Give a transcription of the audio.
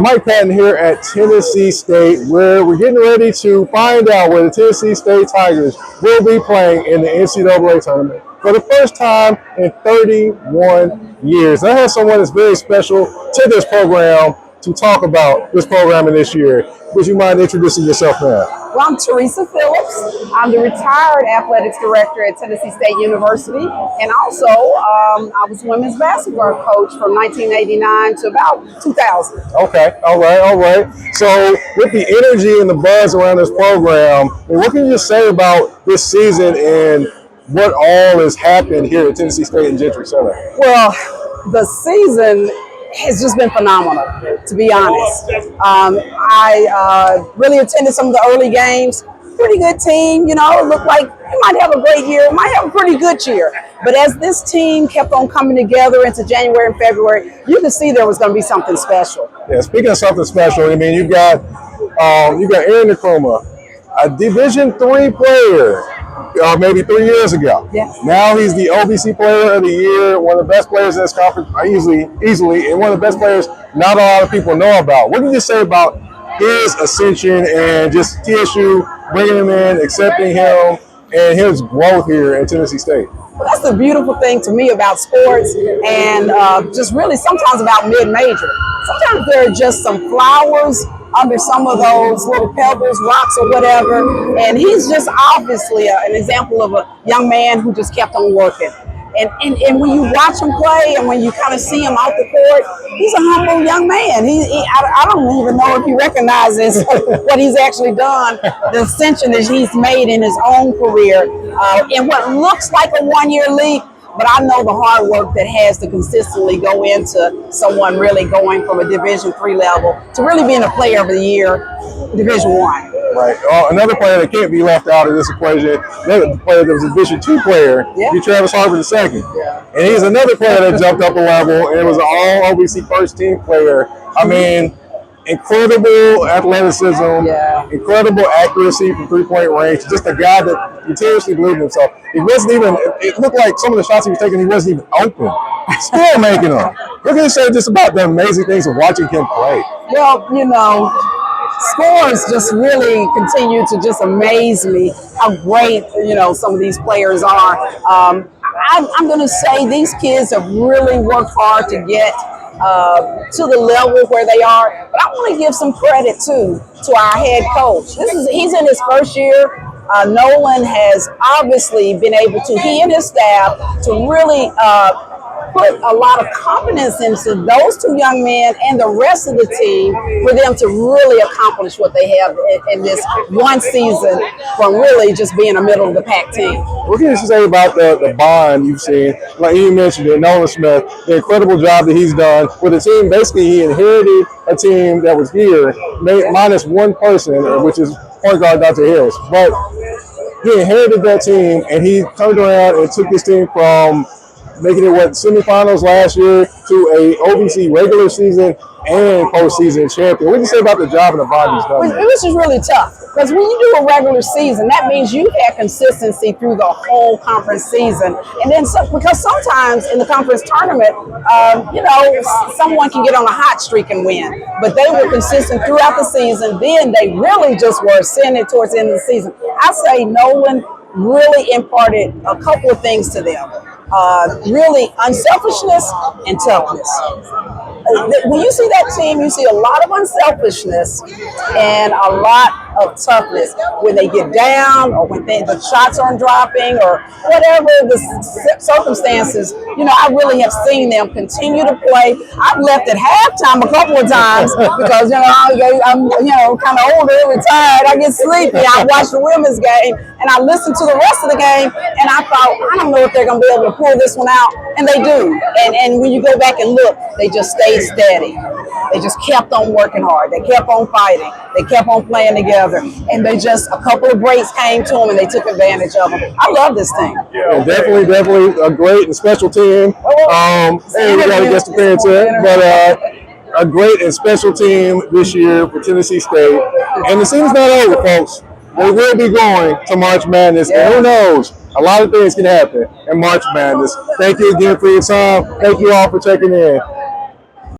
Mike Patton here at Tennessee State, where we're getting ready to find out where the Tennessee State Tigers will be playing in the NCAA Tournament for the first time in 31 years. I have someone that's very special to this program to talk about this program in this year. Would you mind introducing yourself, ma'am? Well, I'm Teresa Phillips. I'm the retired athletics director at Tennessee State University. And also, I was women's basketball coach from 1989 to about 2000. Okay, all right. So with the energy and the buzz around this program, what can you just say about this season and what all has happened here at Tennessee State and Gentry Center? Well, the season has just been phenomenal, to be honest. I really attended some of the early games. Pretty good team, you know, it looked like it might have a great year, might have a pretty good year. But as this team kept on coming together into January and February, you could see there was going to be something special. Yeah, speaking of something special, I mean, you've got Aaron Nkrumah, a Division III player, maybe 3 years ago. Yes. Now he's the OVC Player of the Year, one of the best players in this conference, easily, and one of the best players not a lot of people know about. What can you say about his ascension and just TSU bringing him in, accepting him, and his growth here at Tennessee State? Well, that's the beautiful thing to me about sports and just really sometimes about mid-major. Sometimes there are just some flowers under some of those little pebbles, rocks, or whatever. And he's just obviously an example of a young man who just kept on working. And when you watch him play and when you kind of see him out the court, he's a humble young man. I don't even know if he recognizes what he's actually done, the ascension that he's made in his own career, in what looks like a one-year leap. But I know the hard work that has to consistently go into someone really going from a Division III level to really being a Player of the Year, Division I. Right. Another player that can't be left out of this equation, another player that was a Division II player, Travis Harper II. Yeah. And he's another player that jumped up a level and was an all-OVC first-team player. I mean, incredible athleticism, incredible accuracy from three-point range. Just a guy that continuously believed in himself. It looked like some of the shots he was taking, he wasn't even open. Still making them. What can you say just about the amazing things of watching him play? Well, you know, scores just really continue to just amaze me how great, you know, some of these players are. I'm going to say these kids have really worked hard to get to the level where they are. But I want to give some credit to our head coach. He's in his first year. Nolan has obviously been able to, he and his staff, to really put a lot of confidence into those two young men and the rest of the team for them to really accomplish what they have in this one season from really just being a middle of the pack team. What can you say about the bond you've seen? Like you mentioned it, Nolan Smith, the incredible job that he's done with the team. Basically, he inherited a team that was here, minus one person, which is point guard Dr. Harris. But he inherited that team, and he turned around and took this team from making it semifinals last year to a OVC regular season and postseason champion. What do you say about the job and the bond he's done? It was just really tough because when you do a regular season, that means you've had consistency through the whole conference season. And then because sometimes in the conference tournament, you know, someone can get on a hot streak and win. But they were consistent throughout the season. Then they really just were ascending towards the end of the season. I say Nolan really imparted a couple of things to them. Really unselfishness and toughness. When you see that team, you see a lot of unselfishness and a lot of toughness when they get down or when the shots aren't dropping or whatever the circumstances. You know, I really have seen them continue to play. I've left at halftime a couple of times because, you know, I'm kind of older, retired. I get sleepy. I watch the women's game and I listen to the rest of the game and I thought, I don't know if they're going to be able to pull this one out. And they do. And when you go back and look, they just stayed steady. They just kept on working hard. They kept on fighting. They kept on playing together. And they just, a couple of breaks came to them and they took advantage of them. I love this team. Yeah, definitely a great and special team. And we got to get the parents in. But a great and special team this year for Tennessee State. And the season's not over, folks. They will be going to March Madness. And who knows? A lot of things can happen in March Madness. Thank you again for your time. Thank you all for checking in.